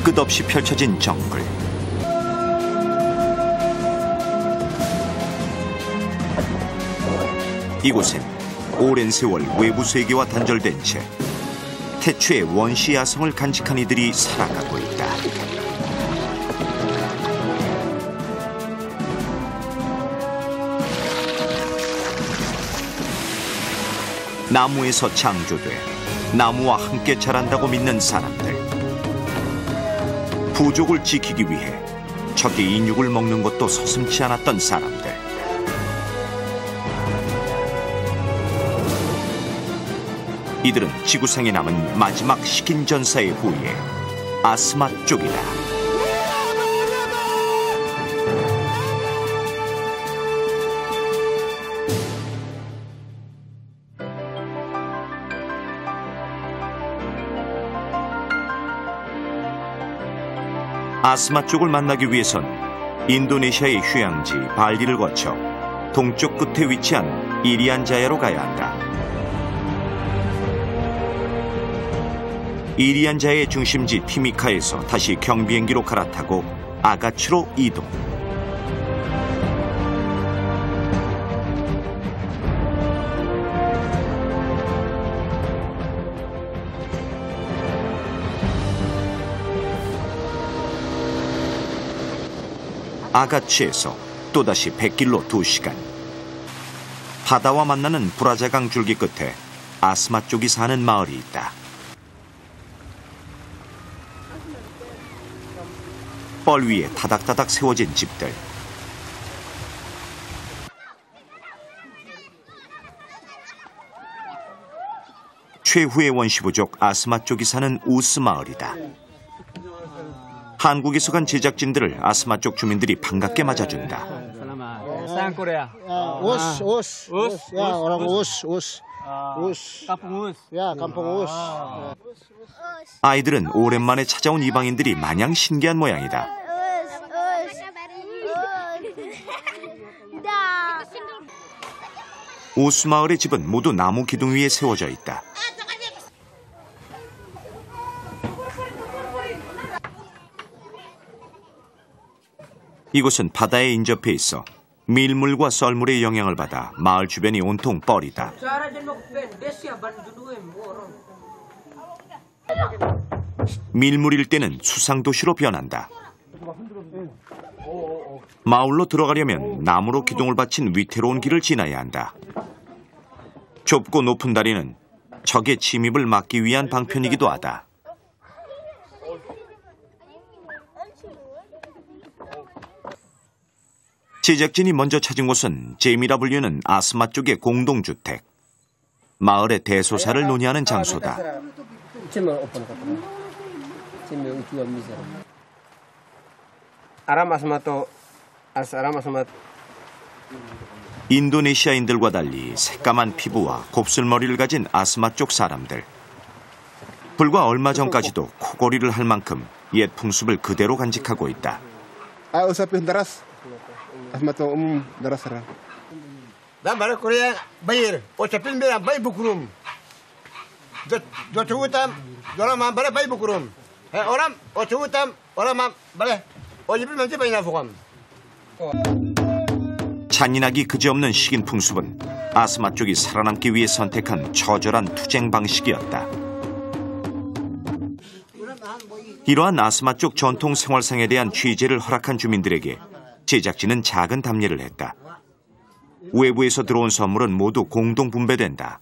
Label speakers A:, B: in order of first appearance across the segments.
A: 끝없이 펼쳐진 정글. 이곳엔 오랜 세월 외부 세계와 단절된 채 태초의 원시 야성을 간직한 이들이 살아가고 있다. 나무에서 창조돼 나무와 함께 자란다고 믿는 사람들. 부족을 지키기 위해 적의 인육을 먹는 것도 서슴지 않았던 사람들. 이들은 지구상에 남은 마지막 식인 전사의 후예 아스마족이다. 아스마족을 만나기 위해선 인도네시아의 휴양지 발리를 거쳐 동쪽 끝에 위치한 이리안자야로 가야 한다. 이리안자야의 중심지 티미카에서 다시 경비행기로 갈아타고 아가츠로 이동. 아가츠에서 또다시 백길로 2시간. 바다와 만나는 브라자강 줄기 끝에 아스마족이 사는 마을이 있다. 뻘 위에 다닥다닥 세워진 집들. 최후의 원시부족 아스마족이 사는 우스 마을이다. 한국에서 간 제작진들을 아스마족 주민들이 반갑게 맞아준다. 아이들은 오랜만에 찾아온 이방인들이 마냥 신기한 모양이다. 우스 마을의 집은 모두 나무 기둥 위에 세워져 있다. 이곳은 바다에 인접해 있어 밀물과 썰물의 영향을 받아 마을 주변이 온통 뻘이다. 밀물일 때는 수상도시로 변한다. 마을로 들어가려면 나무로 기둥을 받친 위태로운 길을 지나야 한다. 좁고 높은 다리는 적의 침입을 막기 위한 방편이기도 하다. 제작진이 먼저 찾은 곳은 제미라 불리는 아스마족의 공동주택. 마을의 대소사를 논의하는 장소다. 인도네시아인들과 달리 새까만 피부와 곱슬머리를 가진 아스마족 사람들. 불과 얼마 전까지도 코골이를 할 만큼 옛 풍습을 그대로 간직하고 있다. 잔인하기 그지없는 식인 풍습은 아스마족이 살아남기 위해 선택한 처절한 투쟁 방식이었다. 이러한 아스마족 전통 생활상에 대한 취재를 허락한 주민들에게 제작진은 작은 답례를 했다. 외부에서 들어온 선물은 모두 공동 분배된다.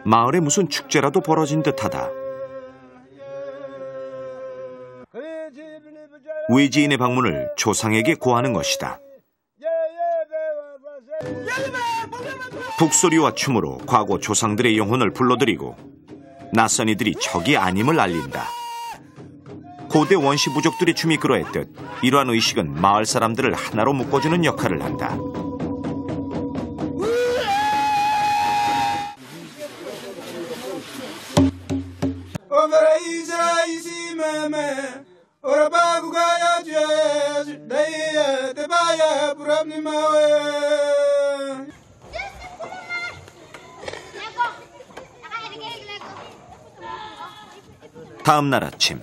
A: 마을에 무슨 축제라도 벌어진 듯하다. 외지인의 방문을 조상에게 고하는 것이다. 북소리와 춤으로 과거 조상들의 영혼을 불러들이고 낯선 이들이 적이 아님을 알린다. 고대 원시 부족들의 춤이 그러했듯 이러한 의식은 마을 사람들을 하나로 묶어주는 역할을 한다. 오늘의 이자 이시매매 오라바구가 야주야 다음 날 아침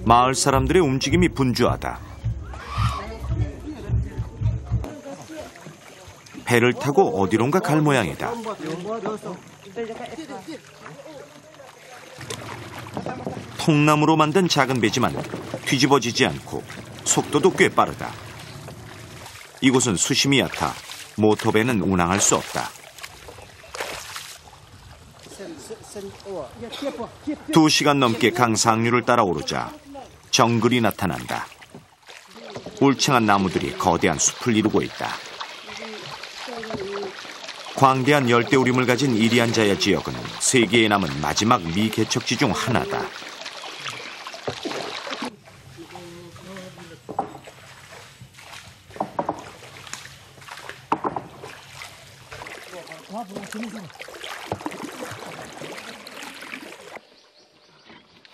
A: 마을 사람들의 움직임이 분주하다. 배를 타고 어디론가 갈 모양이다. 통나무로 만든 작은 배지만 뒤집어지지 않고 속도도 꽤 빠르다. 이곳은 수심이 얕아 모터배는 운항할 수 없다. 2시간 넘게 강 상류를 따라 오르자 정글이 나타난다. 울창한 나무들이 거대한 숲을 이루고 있다. 광대한 열대우림을 가진 이리안자야 지역은 세계에 남은 마지막 미개척지 중 하나다.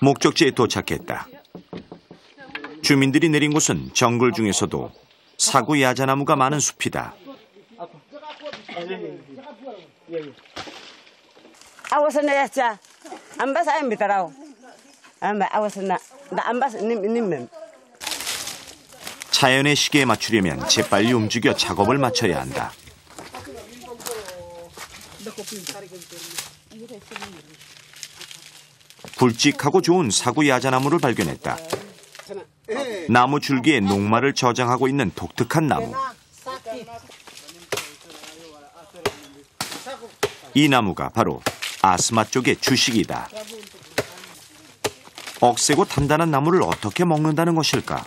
A: 목적지에 도착했다. 주민들이 내린 곳은 정글 중에서도 사구 야자나무가 많은 숲이다. 자연의 시계에 맞추려면 재빨리 움직여 작업을 마쳐야 한다. 굵직하고 좋은 사구 야자나무를 발견했다. 나무 줄기에 녹말을 저장하고 있는 독특한 나무. 이 나무가 바로 아스마 쪽의 주식이다. 억세고 단단한 나무를 어떻게 먹는다는 것일까?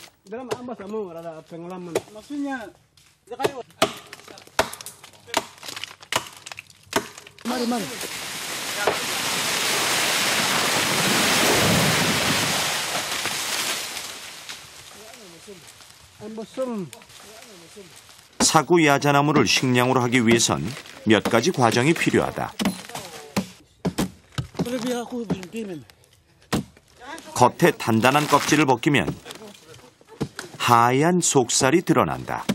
A: 사구 야자나무를 식량으로 하기 위해선 몇 가지 과정이 필요하다. 겉에 단단한 껍질을 벗기면 하얀 속살이 드러난다.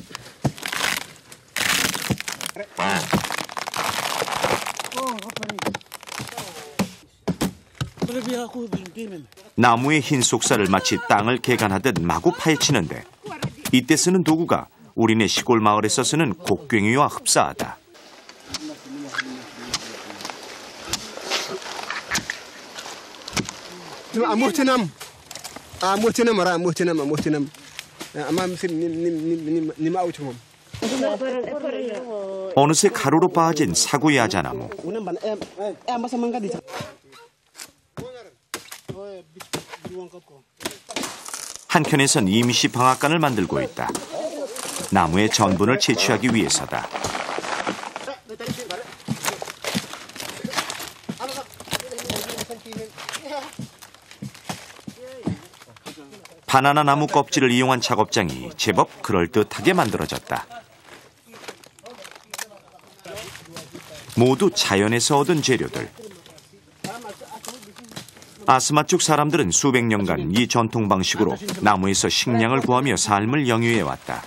A: 나무의 흰 속살을 마치 땅을 개간하듯 마구 파헤치는데 이때 쓰는 도구가 우리네 시골 마을에서 쓰는 곡괭이와 흡사하다. 어느새 가루로 빠진 사구 야자나무. 한켠에선 임시 방앗간을 만들고 있다. 나무의 전분을 채취하기 위해서다. 바나나 나무 껍질을 이용한 작업장이 제법 그럴듯하게 만들어졌다. 모두 자연에서 얻은 재료들. 아스마 쪽 사람들은 수백 년간 이 전통 방식으로 나무에서 식량을 구하며 삶을 영위해왔다.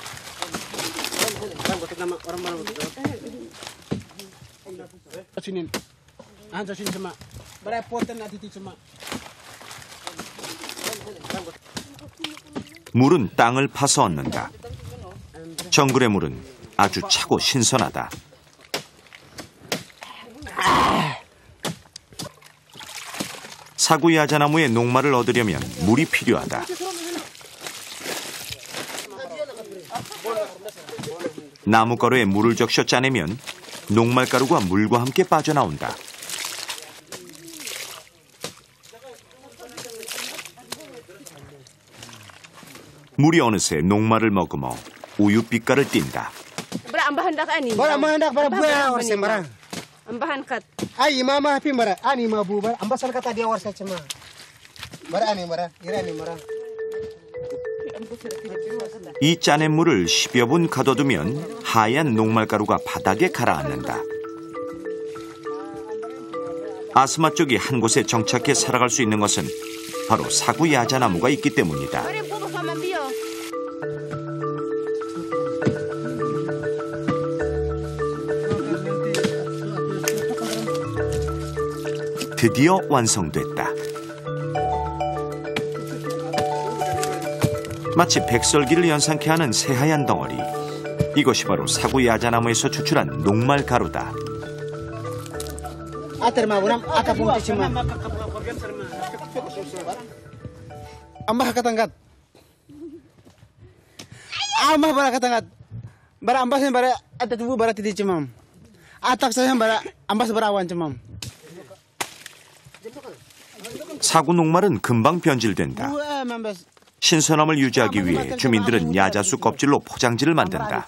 A: 물은 땅을 파서 얻는다. 정글의 물은 아주 차고 신선하다. 사구 야자나무의 녹말을 얻으려면 물이 필요하다. 나무가루에 물을 적셔 짜내면 녹말가루가 물과 함께 빠져나온다. 물이 어느새 녹말을 머금어 우유빛깔을 띈다. 이 짜낸 물을 10여 분 가둬두면 하얀 녹말가루가 바닥에 가라앉는다. 아스마 쪽이 한 곳에 정착해 살아갈 수 있는 것은 바로 사구 야자나무가 있기 때문이다. 드디어 완성됐다. 마치 백설기를 연상케 하는 새하얀 덩어리. 이것이 바로 사구 야자나무에서 추출한 녹말 가루다.
B: Ambah katangkat. Ambah bara katangkat. Bara ambah sen bara ada tubuh bara titi cemam. Atak saya bara ambah bara awan cemam.
A: 사구 녹말은 금방 변질된다. 신선함을 유지하기 위해 주민들은 야자수 껍질로 포장지를 만든다.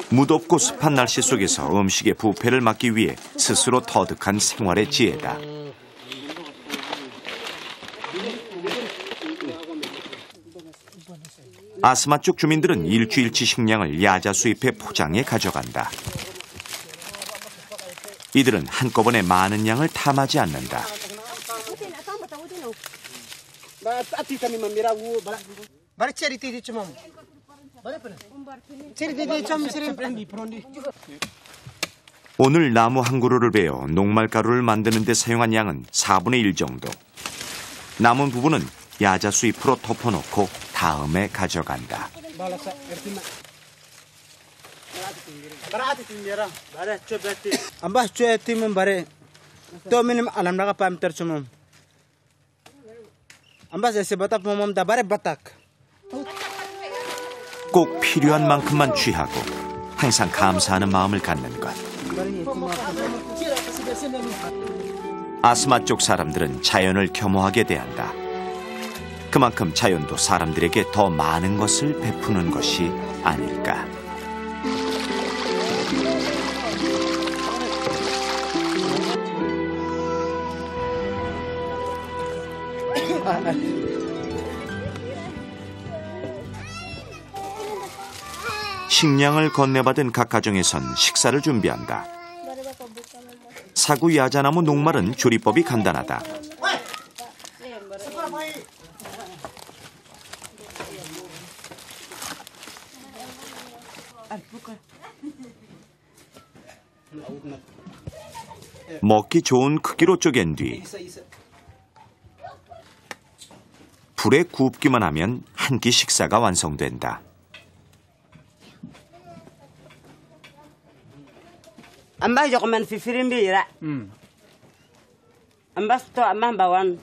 A: 무덥고 습한 날씨 속에서 음식의 부패를 막기 위해 스스로 터득한 생활의 지혜다. 아스마 쪽 주민들은 일주일치 식량을 야자 수입해 포장해 가져간다. 이들은 한꺼번에 많은 양을 탐하지 않는다. 오늘 나무 한 그루를 베어 녹말가루를 만드는 데 사용한 양은 4분의 1 정도. 남은 부분은 야자 수잎으로 덮어놓고 다음에 가져간다.
B: Ambah cuci membare. To minim alam naga pam tercumum. Ambah saya batak momom da bare batak.
A: 꼭 필요한 만큼만 취하고 항상 감사하는 마음을 갖는 것. 아스마 쪽 사람들은 자연을 겸허하게 대한다. 그만큼 자연도 사람들에게 더 많은 것을 베푸는 것이 아닐까. 식량을 건네받은 각 가정에선 식사를 준비한다. 사구 야자나무 녹말은 조리법이 간단하다. 먹기 좋은 크기로 쪼갠 뒤 불에 굽기만 하면 한 끼 식사가 완성된다.
C: Ambah jokoman fifirin bira. Ambah sto ambah bawan.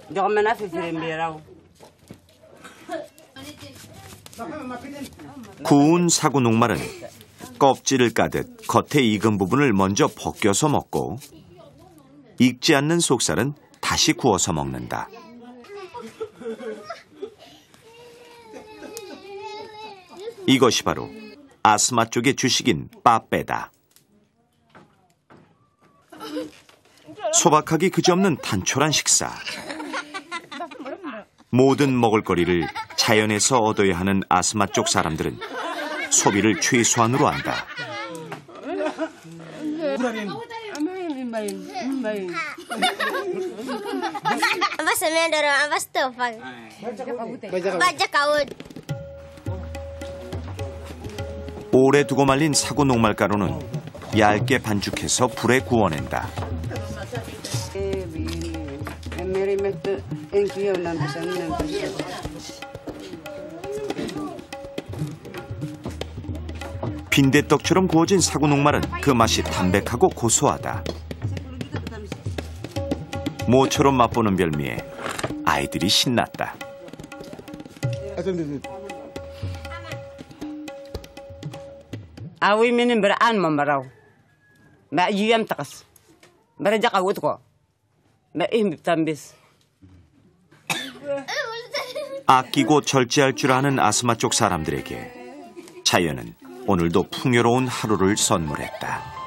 C: Jokoman fifirin bira.
A: 구운 사구 녹말은 껍질을 까듯 겉에 익은 부분을 먼저 벗겨서 먹고 익지 않는 속살은 다시 구워서 먹는다. 이것이 바로 아스마 쪽의 주식인 빠빼다. 소박하기 그지없는 단촐한 식사. 모든 먹을거리를 자연에서 얻어야 하는 아스마 쪽 사람들은 소비를 최소한으로 한다. 오래 두고 말린 사구 녹말가루는 얇게 반죽해서 불에 구워낸다. 빈대떡처럼 구워진 사구 녹말은 그 맛이 담백하고 고소하다. 모처럼 맛보는 별미에 아이들이 신났다.
C: Awi beraan membarau. Mbak Yuyam takas. Mereka kawut kok. Mbak Ihmib tambis.
A: 아끼고 절제할 줄 아는 아스마 쪽 사람들에게 자연은 오늘도 풍요로운 하루를 선물했다.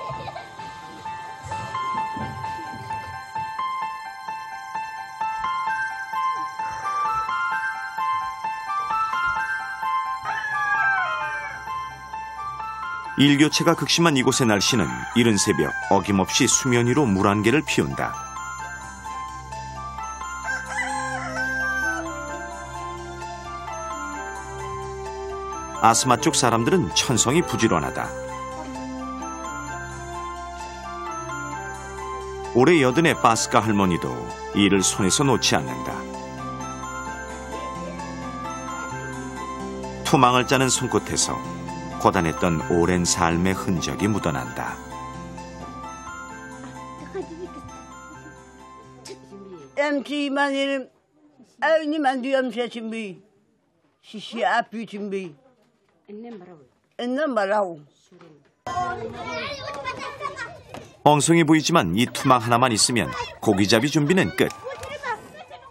A: 일교차가 극심한 이곳의 날씨는 이른 새벽 어김없이 수면 위로 물 한 개를 피운다. 아스마 쪽 사람들은 천성이 부지런하다. 올해 80의 바스카 할머니도 일을 손에서 놓지 않는다. 투망을 짜는 손끝에서 고단했던 오랜 삶의 흔적이 묻어난다.
C: MC만이는 아니만 뒤엄새 준비, 시시 앞이 준비, 있는 말하고.
A: 엉성해 보이지만 이 투망 하나만 있으면 고기잡이 준비는 끝.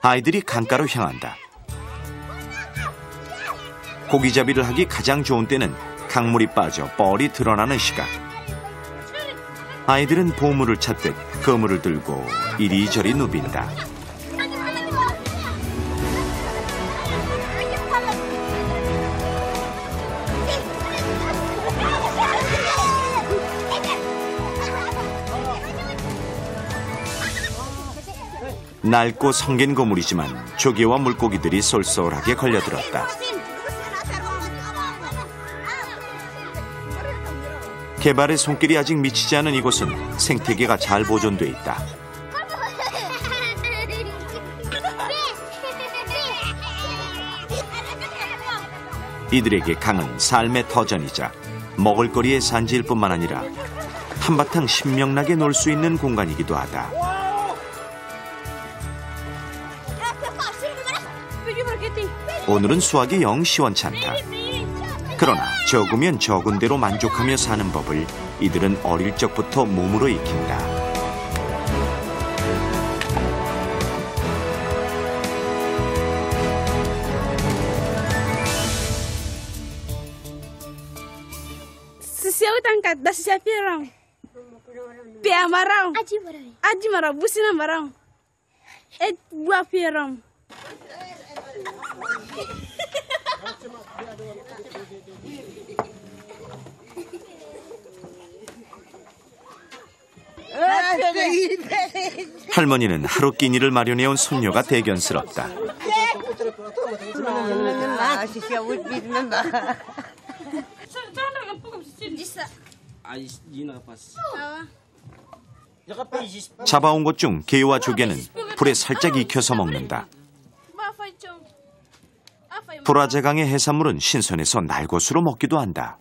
A: 아이들이 강가로 향한다. 고기잡이를 하기 가장 좋은 때는 강물이 빠져 뻘이 드러나는 시각. 아이들은 보물을 찾듯 그물을 들고 이리저리 누빈다. 낡고 성긴 그물이지만 조개와 물고기들이 쏠쏠하게 걸려들었다. 개발의 손길이 아직 미치지 않은 이곳은 생태계가 잘 보존돼 있다. 이들에게 강은 삶의 터전이자 먹을거리의 산지일 뿐만 아니라 한바탕 신명나게 놀 수 있는 공간이기도 하다. 오늘은 수확이 영 시원찮다. 그러나 적으면 적은 대로 만족하며 사는 법을 이들은 어릴 적부터 몸으로 익힌다.
D: Sisiau tangkat dah sisiau pirang. Pia marau. Aji marau. Busina marau. Buah pirang.
A: 할머니는 하루 끼니를 마련해온 손녀가 대견스럽다. 잡아온 것 중 게와 조개는 불에 살짝 익혀서 먹는다. 브라제강의 해산물은 신선해서 날것으로 먹기도 한다.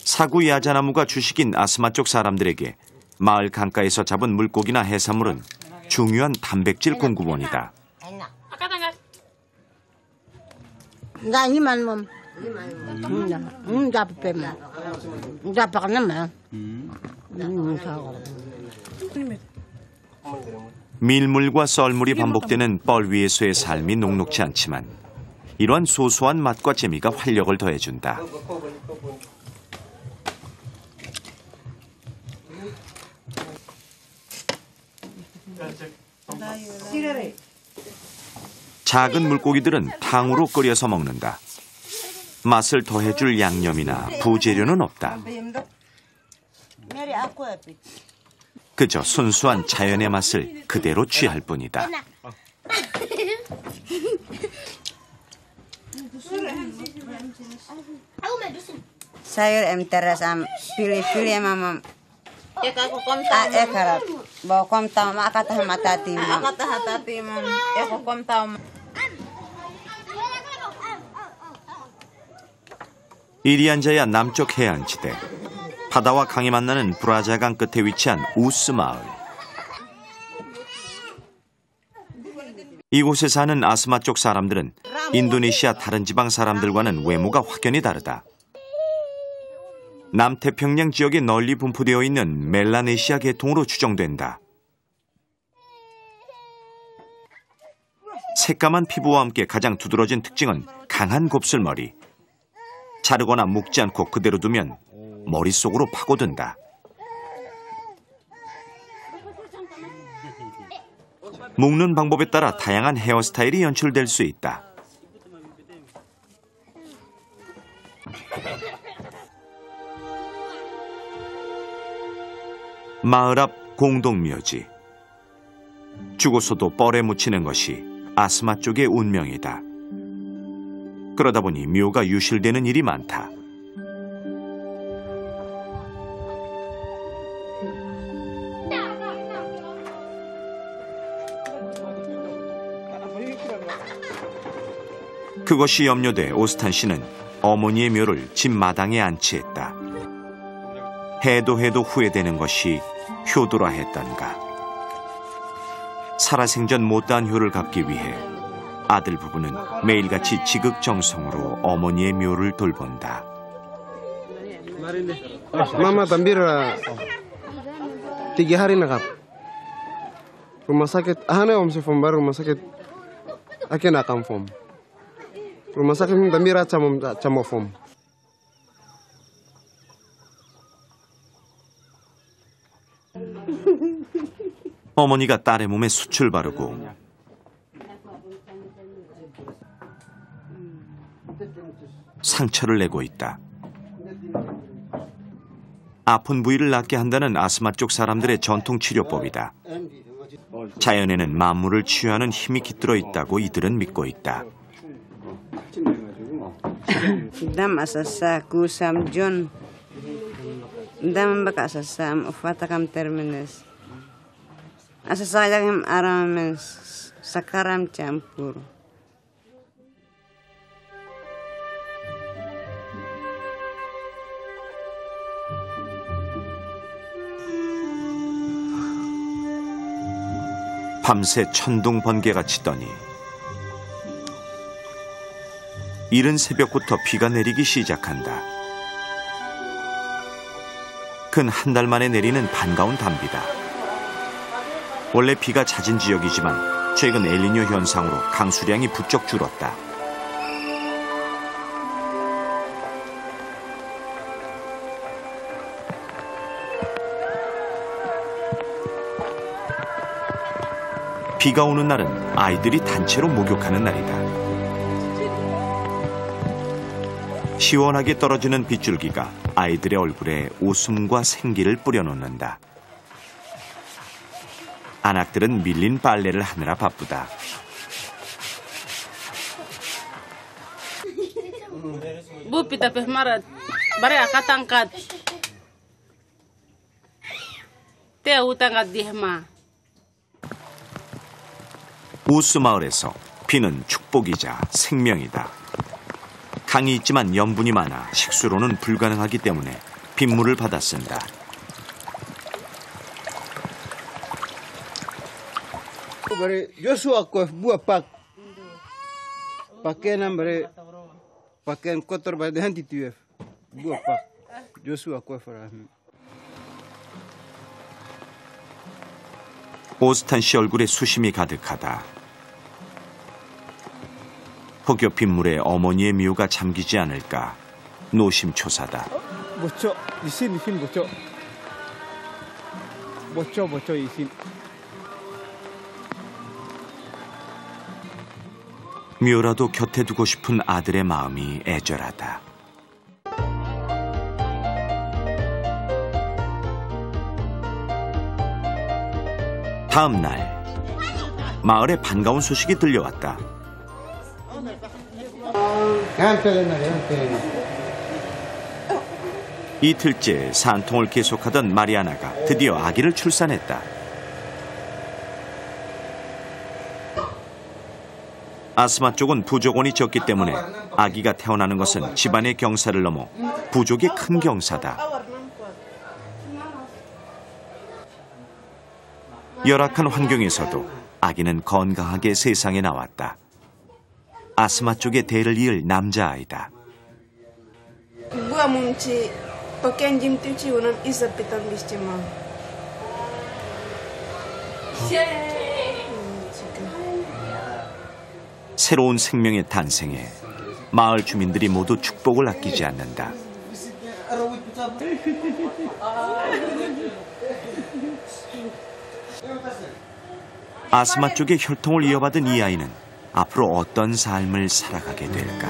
A: 사구 야자나무가 주식인 아스마 쪽 사람들에게 마을 강가에서 잡은 물고기나 해산물은 중요한 단백질 공급원이다. 밀물과 썰물이 반복되는 뻘 위에서의 삶이 녹록지 않지만 이러한 소소한 맛과 재미가 활력을 더해준다. 작은 물고기들은 탕으로 끓여서 먹는다. 맛을 더해줄 양념이나 부재료는 없다. 그저 순수한 자연의 맛을 그대로 취할 뿐이다.
E: Sayur teras pilih-pilih mama. Ekarat. Bawa kom tahu mak kata matati. Kata hatati mam. Kom tahu.
A: 이리 앉아야 남쪽 해안지대. 바다와 강이 만나는 브라자강 끝에 위치한 우스 마을. 이곳에 사는 아스마 쪽 사람들은 인도네시아 다른 지방 사람들과는 외모가 확연히 다르다. 남태평양 지역에 널리 분포되어 있는 멜라네시아 계통으로 추정된다. 새까만 피부와 함께 가장 두드러진 특징은 강한 곱슬머리. 자르거나 묶지 않고 그대로 두면 머릿속으로 파고든다. 묶는 방법에 따라 다양한 헤어스타일이 연출될 수 있다. 마을 앞 공동묘지. 죽어서도 뻘에 묻히는 것이 아스마 쪽의 운명이다. 그러다 보니 묘가 유실되는 일이 많다. 그것이 염려돼 오스탄 씨는 어머니의 묘를 집 마당에 안치했다. 해도 해도 후회되는 것이 효도라 했던가. 살아생전 못다한 효를 갚기 위해 아들 부부는 매일같이 지극정성으로 어머니의 묘를 돌본다.
F: Mama tambira 3 hari nakap. Rumah sakit, ahana om si fom baru rumah sakit. Akin akam fom. Rumah sakit tambira chamo fom.
A: 어머니가 딸의 몸에 숯을 바르고 상처를 내고 있다. 아픈 부위를 낫게 한다는 아스마 쪽 사람들의 전통 치료법이다. 자연에는 만물을 치유하는 힘이 깃들어 있다고 이들은 믿고 있다.
E: Dam asasa kusam John. Dam baka asasam ufatakam termines. Asasayam arames sakaram campur.
A: 밤새 천둥 번개가 치더니 이른 새벽부터 비가 내리기 시작한다. 근 한 달 만에 내리는 반가운 단비다. 원래 비가 잦은 지역이지만 최근 엘니뇨 현상으로 강수량이 부쩍 줄었다. 비가 오는 날은 아이들이 단체로 목욕하는 날이다. 시원하게 떨어지는 빗줄기가 아이들의 얼굴에 웃음과 생기를 뿌려놓는다. 아낙들은 밀린 빨래를 하느라 바쁘다.
G: Bu pita pe marat bare akatangkat te utangkat dihma.
A: 우스 마을에서 비는 축복이자 생명이다. 강이 있지만 염분이 많아 식수로는 불가능하기 때문에 빗물을 받아 쓴다.
B: Bare Joshua ko buah pak. Pakaian bare pakaian kotor bare de hanti tuef. Buah pak. Joshua ko fara.
A: 오스탄 씨 얼굴에 수심이 가득하다. 혹여 빗물에 어머니의 묘가 잠기지 않을까 노심초사다.
B: Bocok di sini bocok. Bocok di sini.
A: 묘라도 곁에 두고 싶은 아들의 마음이 애절하다. 다음 날 마을에 반가운 소식이 들려왔다. 이틀째 산통을 계속하던 마리아나가 드디어 아기를 출산했다. 아스마 쪽은 부족원이 적기 때문에 아기가 태어나는 것은 집안의 경사를 넘어 부족의 큰 경사다. 열악한 환경에서도 아기는 건강하게 세상에 나왔다. 아스마 쪽의 대를 이을 남자아이다.
D: Gua mumci pakaian jim tuci unam isa pitam biscema.
A: 새로운 생명의 탄생에 마을 주민들이 모두 축복을 아끼지 않는다. 아스마 쪽의 혈통을 이어받은 이 아이는 앞으로 어떤 삶을 살아가게 될까?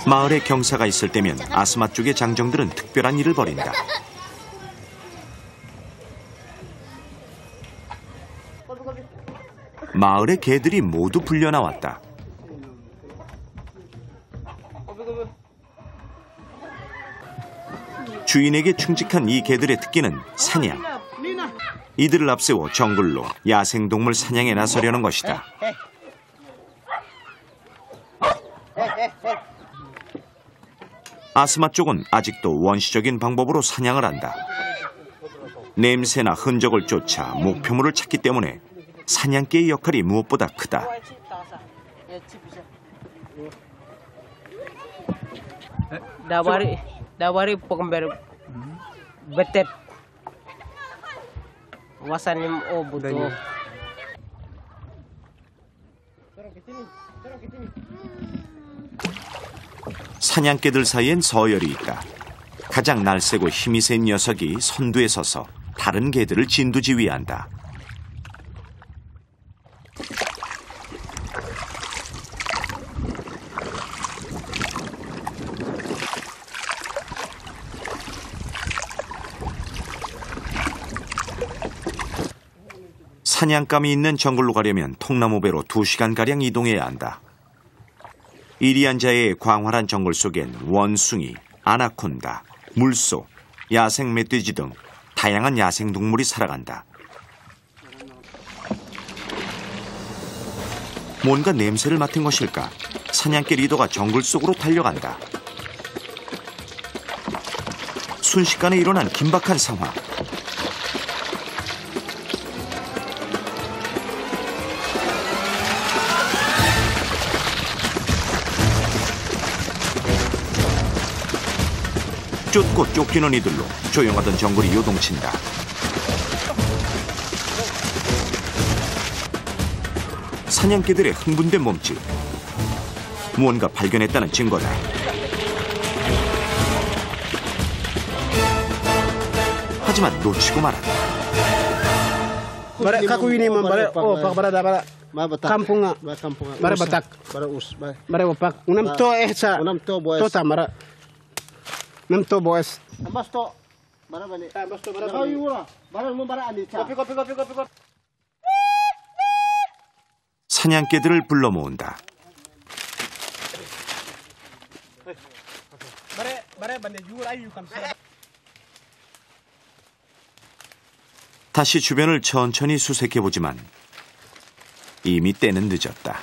A: 마을에 경사가 있을 때면 아스마 쪽의 장정들은 특별한 일을 벌인다. 마을의 개들이 모두 불려나왔다. 주인에게 충직한 이 개들의 특기는 사냥. 이들을 앞세워 정글로 야생동물 사냥에 나서려는 것이다. 아스마 쪽은 아직도 원시적인 방법으로 사냥을 한다. 냄새나 흔적을 쫓아 목표물을 찾기 때문에 사냥개의 역할이 무엇보다 크다.
H: Dawari pokember betet wasanim obuto.
A: 사냥개들 사이엔 서열이 있다. 가장 날쌔고 힘이 센 녀석이 선두에 서서 다른 개들을 진두지휘한다. 사냥감이 있는 정글로 가려면 통나무배로 2시간가량 이동해야 한다. 이리안자의 광활한 정글 속엔 원숭이, 아나콘다, 물소, 야생 멧돼지 등 다양한 야생동물이 살아간다. 뭔가 냄새를 맡은 것일까? 사냥개 리더가 정글 속으로 달려간다. 순식간에 일어난 긴박한 상황. 쫓고 쫓기는 이들로 조용하던 정글이 요동친다. 사냥개들의 흥분된 몸짓. 무언가 발견했다는 증거다. 하지만 놓치고 말았다.
B: Bare kaku ini mam bare bara da bara kampunga bare batak bare opak unam to sa to tamara nam to boys ambas to bara bani ambas to bara bani yura bara mo bara ani cha kopi
A: 사냥개들을 불러 모은다.
B: bare bani yura ayu kam
A: 다시 주변을 천천히 수색해보지만 이미 때는 늦었다.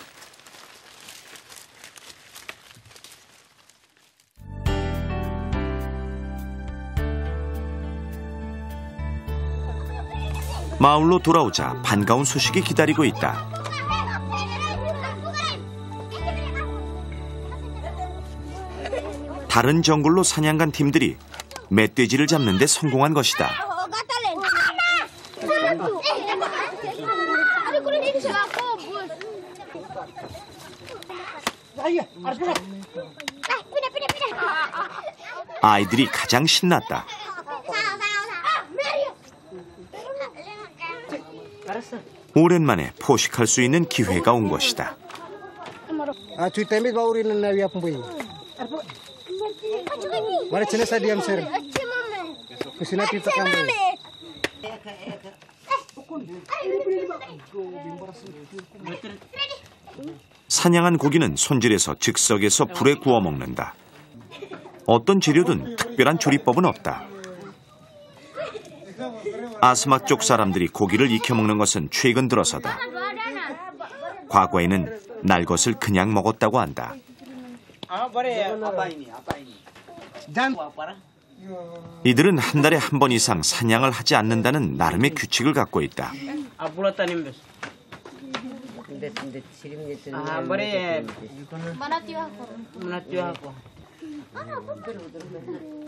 A: 마을로 돌아오자 반가운 소식이 기다리고 있다. 다른 정글로 사냥 간 팀들이 멧돼지를 잡는 데 성공한 것이다. 아이들이 가장 신났다. 오랜만에 포식할 수 있는 기회가 온 것이다. 사냥한 고기는 손질해서 즉석에서 불에 구워 먹는다. 어떤 재료든 특별한 조리법은 없다. 아스마 쪽 사람들이 고기를 익혀 먹는 것은 최근 들어서다. 과거에는 날 것을 그냥 먹었다고 한다. 이들은 한 달에 한 번 이상 사냥을 하지 않는다는 나름의 규칙을 갖고 있다.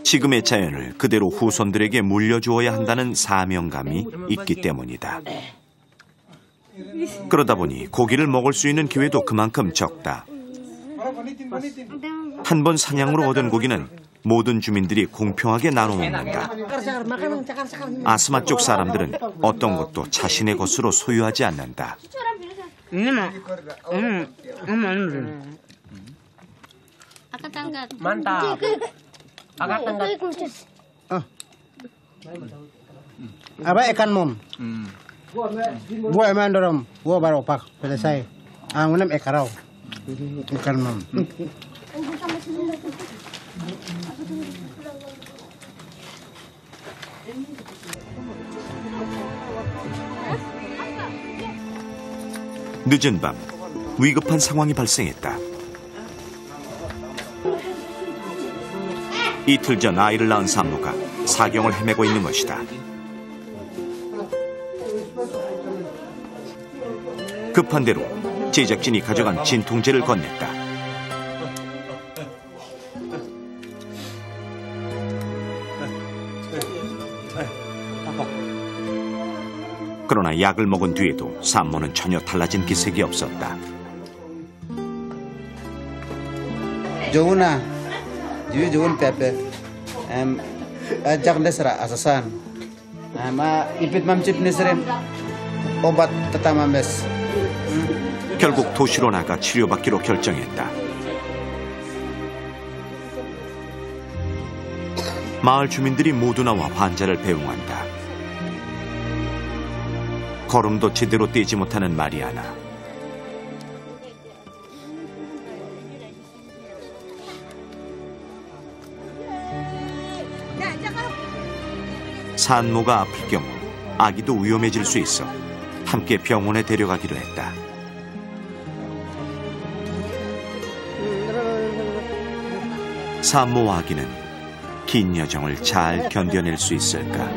A: 지금의 자연을 그대로 후손들에게 물려주어야 한다는 사명감이 있기 때문이다. 그러다 보니 고기를 먹을 수 있는 기회도 그만큼 적다. 한 번 사냥으로 얻은 고기는 모든 주민들이 공평하게 나눠 먹는다. 아스마 쪽 사람들은 어떤 것도 자신의 것으로 소유하지 않는다.
H: Mantap. Angkat.
B: Apa ikan mom? Gua emang dorong, gua baru pak selesai. Angunam ekarau, ikan mom.
A: 늦은 밤 위급한 상황이 발생했다. 이틀 전 아이를 낳은 산모가 사경을 헤매고 있는 것이다. 급한 대로 제작진이 가져간 진통제를 건넸다. 그러나 약을 먹은 뒤에도 산모는 전혀 달라진 기색이 없었다.
I: Joguna, jogun pepe, ajak desra asasan, ipit mamcip nesren, obat tetamames.
A: 결국 도시로 나가 치료받기로 결정했다. 마을 주민들이 모두 나와 환자를 배웅한다. 걸음도 제대로 떼지 못하는 마리아나. 산모가 아플 경우 아기도 위험해질 수 있어 함께 병원에 데려가기로 했다. 산모와 아기는 긴 여정을 잘 견뎌낼 수 있을까?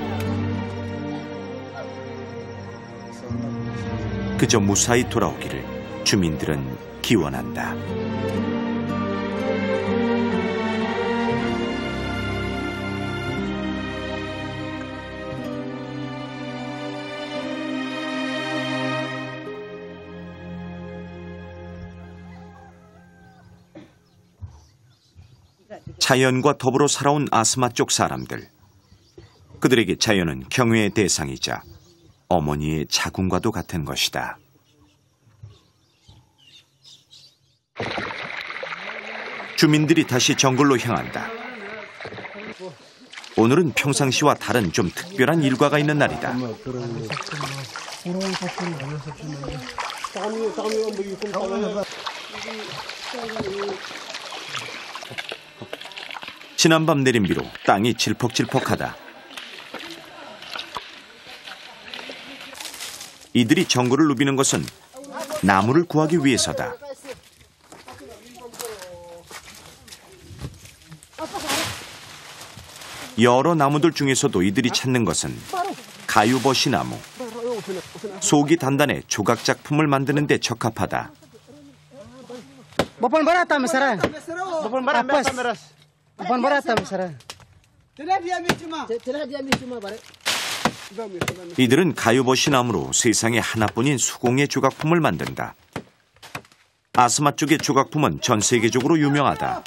A: 그저 무사히 돌아오기를 주민들은 기원한다. 자연과 더불어 살아온 아스마 쪽 사람들. 그들에게 자연은 경외의 대상이자 어머니의 자궁과도 같은 것이다. 주민들이 다시 정글로 향한다. 오늘은 평상시와 다른 좀 특별한 일과가 있는 날이다. 지난밤 내린 비로 땅이 질퍽질퍽하다. 이들이 정글을 누비는 것은 나무를 구하기 위해서다. 여러 나무들 중에서도 이들이 찾는 것은 가유버시 나무. 속이 단단해 조각 작품을 만드는 데 적합하다. 이들은 가유버시 나무로 세상에 하나뿐인 수공예 조각품을 만든다. 아스마 쪽의 조각품은 전 세계적으로 유명하다.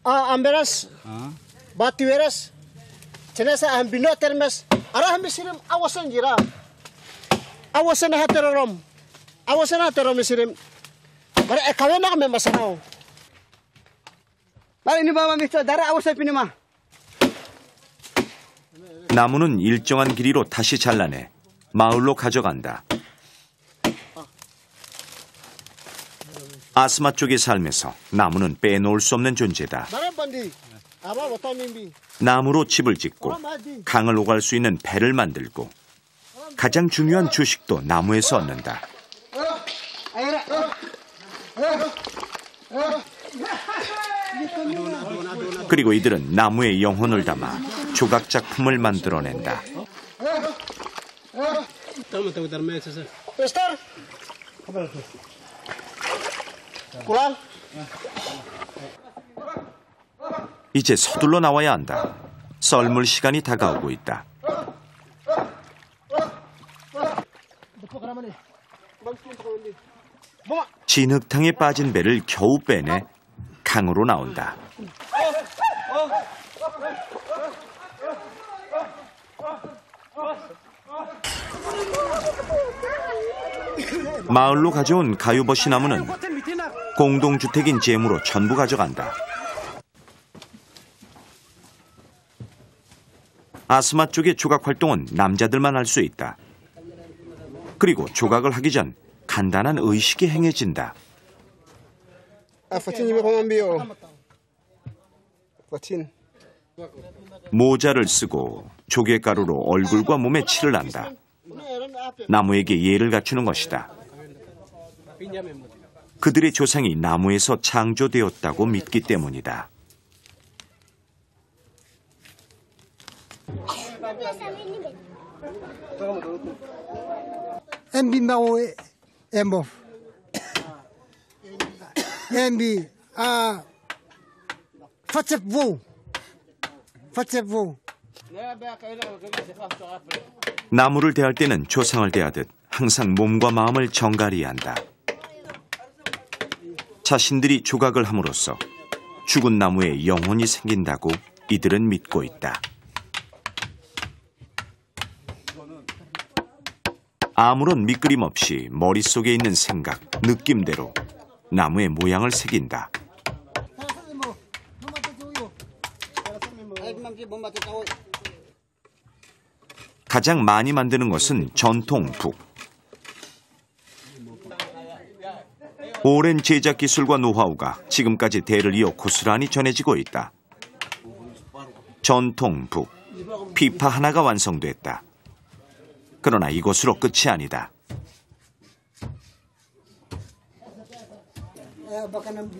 B: Amberas, batiweras, cenasa ambino termes, arah misirim awasan jira, awasan haterom misirim, bar ekawena kami masanau. bar ini bawa misto darah awasan pinima.
A: 나무는 일정한 길이로 다시 잘라내 마을로 가져간다. 아스마 쪽의 삶에서 나무는 빼놓을 수 없는 존재다. 나무로 집을 짓고 강을 오갈 수 있는 배를 만들고 가장 중요한 주식도 나무에서 얻는다. 그리고 이들은 나무의 영혼을 담아 조각 작품을 만들어낸다. 이제 서둘러 나와야 한다. 썰물 시간이 다가오고 있다. 진흙탕에 빠진 배를 겨우 빼내 강으로 나온다. 마을로 가져온 가유버시 나무는 공동주택인 재무로 전부 가져간다. 아스마 쪽의 조각 활동은 남자들만 할 수 있다. 그리고 조각을 하기 전 간단한 의식이 행해진다. 모자를 쓰고 조개가루로 얼굴과 몸에 칠을 한다. 나무에게 예를 갖추는 것이다. 그들의 조상이 나무에서 창조되었다고 믿기 때문이다.
J: MB mau embo. MB fatsevu.
A: 나무를 대할 때는 조상을 대하듯 항상 몸과 마음을 정갈히 한다. 자신들이 조각을 함으로써 죽은 나무에 영혼이 생긴다고 이들은 믿고 있다. 아무런 밑그림 없이 머릿속에 있는 생각, 느낌대로 나무의 모양을 새긴다. 가장 많이 만드는 것은 전통 북. 오랜 제작 기술과 노하우가 지금까지 대를 이어 고스란히 전해지고 있다. 전통 북, 피파 하나가 완성됐다. 그러나 이것으로 끝이 아니다.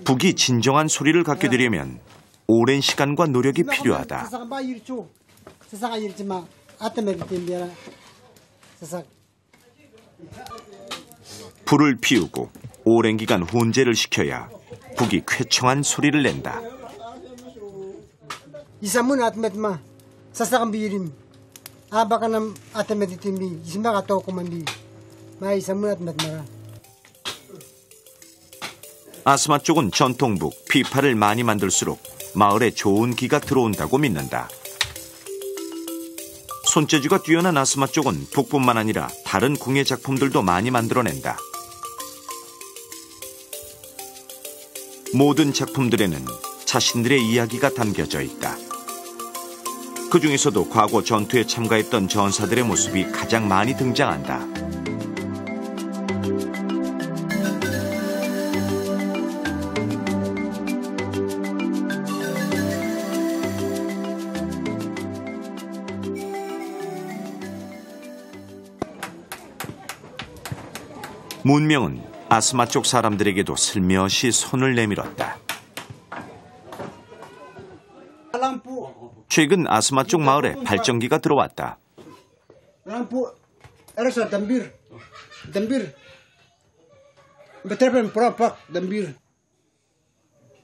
A: 북이 진정한 소리를 갖게 되려면 오랜 시간과 노력이 필요하다. 불을 피우고 오랜 기간 혼재를 시켜야 북이 쾌청한 소리를 낸다. 아스마 쪽은 전통북 피파를 많이 만들수록 마을에 좋은 기가 들어온다고 믿는다. 손재주가 뛰어난 아스마 쪽은 북뿐만 아니라 다른 궁예 작품들도 많이 만들어낸다. 모든 작품들에는 자신들의 이야기가 담겨져 있다. 그 중에서도 과거 전투에 참가했던 전사들의 모습이 가장 많이 등장한다. 문명은 아스마 쪽 사람들에게도 슬며시 손을 내밀었다. 최근 아스마 쪽 마을에 발전기가 들어왔다.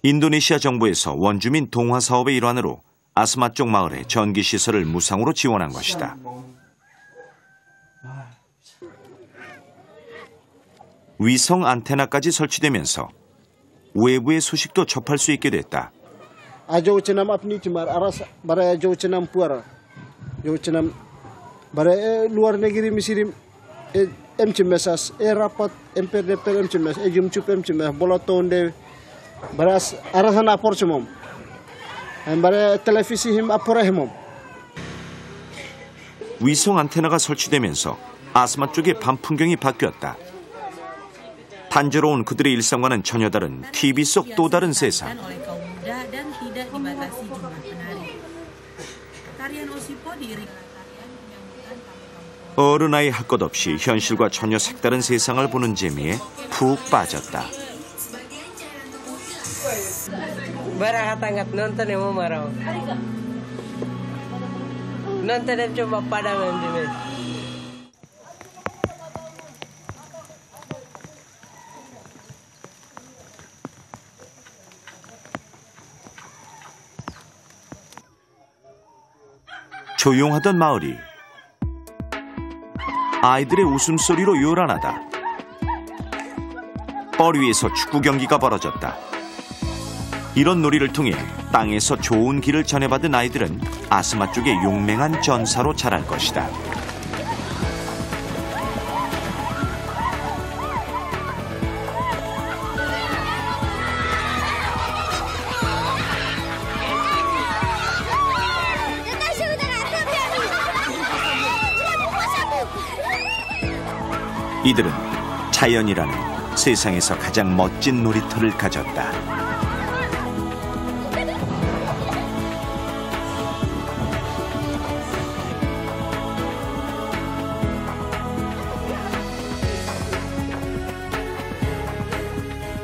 A: 인도네시아 정부에서 원주민 동화 사업의 일환으로 아스마 쪽 마을에 전기 시설을 무상으로 지원한 것이다. 위성 안테나까지 설치되면서 외부의 소식도 접할 수 있게 됐다.
B: luar negeri misirim MCMS rapat MPDP MCMS jumcup MCMS bolotonde baras arahan apor cumom bare televisi him apora himom.
A: 위성 안테나가 설치되면서 아스마 쪽의 밤 풍경이 바뀌었다. 단조로운 그들의 일상과는 전혀 다른 TV 속 또 다른 세상. 어른아이 할 것 없이 현실과 전혀 색다른 세상을 보는 재미에 푹 빠졌다. 조용하던 마을이 아이들의 웃음소리로 요란하다. 뻘 위에서 축구 경기가 벌어졌다. 이런 놀이를 통해 땅에서 좋은 길을 전해받은 아이들은 아스마 쪽의 용맹한 전사로 자랄 것이다. 이들은 자연이라는 세상에서 가장 멋진 놀이터를 가졌다.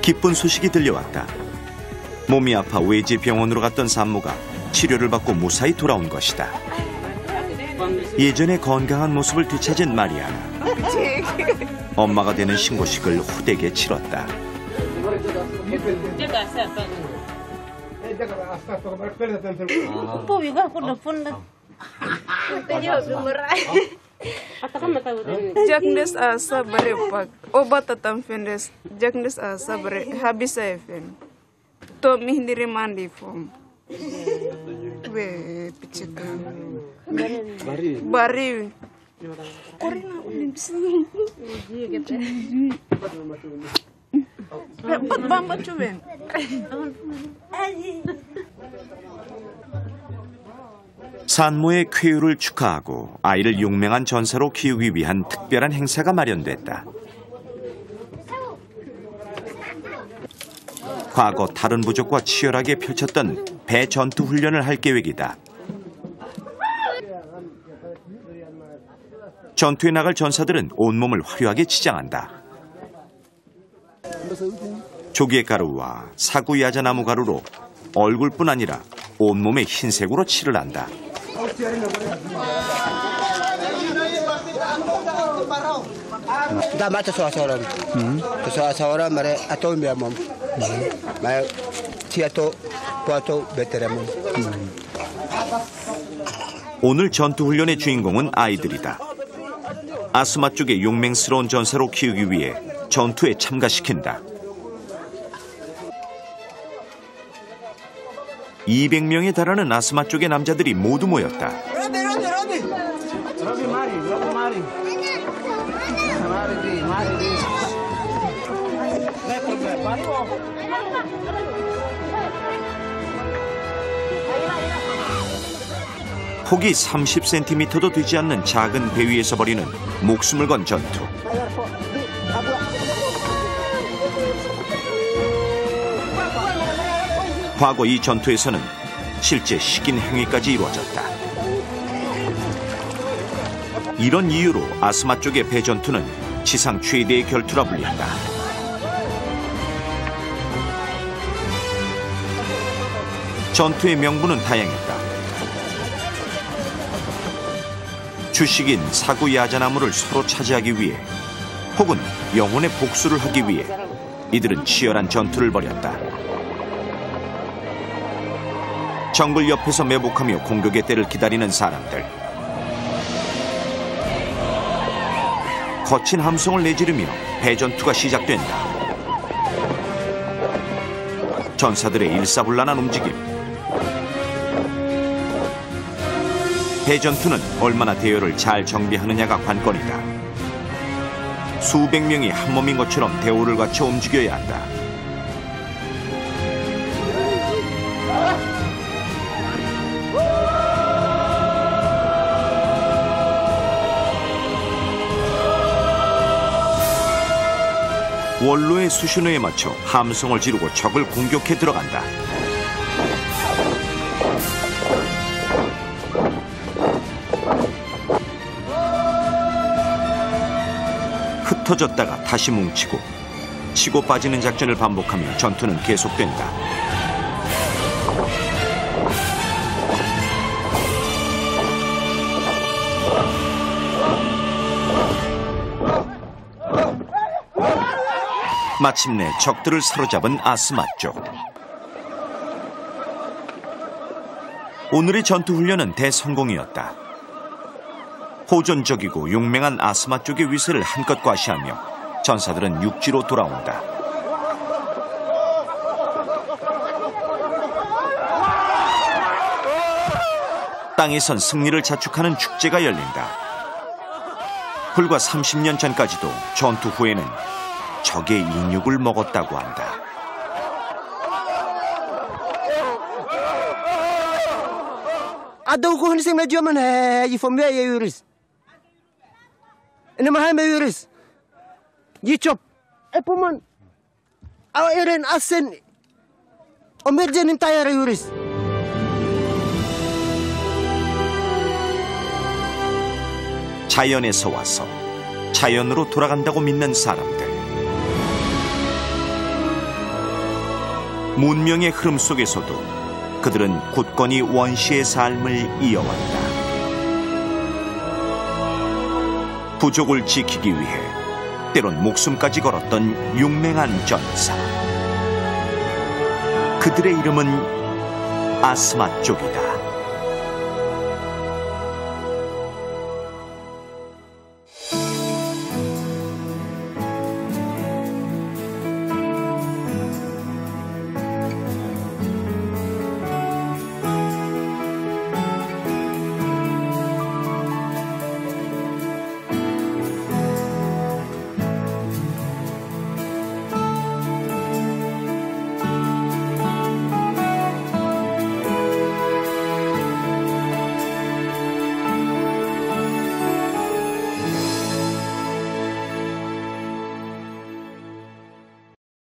A: 기쁜 소식이 들려왔다. 몸이 아파 외지 병원으로 갔던 산모가 치료를 받고 무사히 돌아온 것이다. 예전의 건강한 모습을 되찾은 마리아나. 엄마가 되는 신고식을 호되게 치렀다.
D: Jaknes asa bare pak obat tatam fendes jaknes asa bare habisa efen to mi hindiri mandi fom we pichika bari orina ulim sini bamba chuven
A: 산모의 쾌유를 축하하고 아이를 용맹한 전사로 키우기 위한 특별한 행사가 마련됐다. 과거 다른 부족과 치열하게 펼쳤던 배 전투 훈련을 할 계획이다. 전투에 나갈 전사들은 온몸을 화려하게 치장한다. 조개 가루와 사구 야자나무 가루로 얼굴뿐 아니라 온몸에 흰색으로 칠을 한다. 오늘 전투훈련의 주인공은 아이들이다. 아스마 쪽의 용맹스러운 전사로 키우기 위해 전투에 참가시킨다. 200명에 달하는 아스마 쪽의 남자들이 모두 모였다. 폭이 30cm도 되지 않는 작은 배 위에서 벌이는 목숨을 건 전투. 과거 이 전투에서는 실제 식인 행위까지 이루어졌다. 이런 이유로 아스마 쪽의 배 전투는 지상 최대의 결투라 불린다. 전투의 명분은 다양했다. 주식인 사구 야자나무를 서로 차지하기 위해 혹은 영혼의 복수를 하기 위해 이들은 치열한 전투를 벌였다. 정글 옆에서 매복하며 공격의 때를 기다리는 사람들. 거친 함성을 내지르며 배전투가 시작된다. 전사들의 일사불란한 움직임. 배전투는 얼마나 대열을 잘 정비하느냐가 관건이다. 수백 명이 한 몸인 것처럼 대오를 갖춰 움직여야 한다. 원로의 수신호에 맞춰 함성을 지르고 적을 공격해 들어간다. 흩어졌다가 다시 뭉치고 치고 빠지는 작전을 반복하며 전투는 계속된다. 마침내 적들을 사로잡은 아스마 쪽. 오늘의 전투훈련은 대성공이었다. 호전적이고 용맹한 아스마 쪽의 위세를 한껏 과시하며 전사들은 육지로 돌아온다. 땅에선 승리를 자축하는 축제가 열린다. 불과 30년 전까지도 전투 후에는 적의 인육을 먹었다고 한다.
K: Ada hukum sing medio mana? I família euros. Ini mahal euros.
B: Yichop. Epuman. Iren asen. Omerjen entire yuris.
A: 자연에서 와서 자연으로 돌아간다고 믿는 사람들. 문명의 흐름 속에서도 그들은 굳건히 원시의 삶을 이어왔다. 부족을 지키기 위해 때론 목숨까지 걸었던 용맹한 전사. 그들의 이름은 아스마족이다.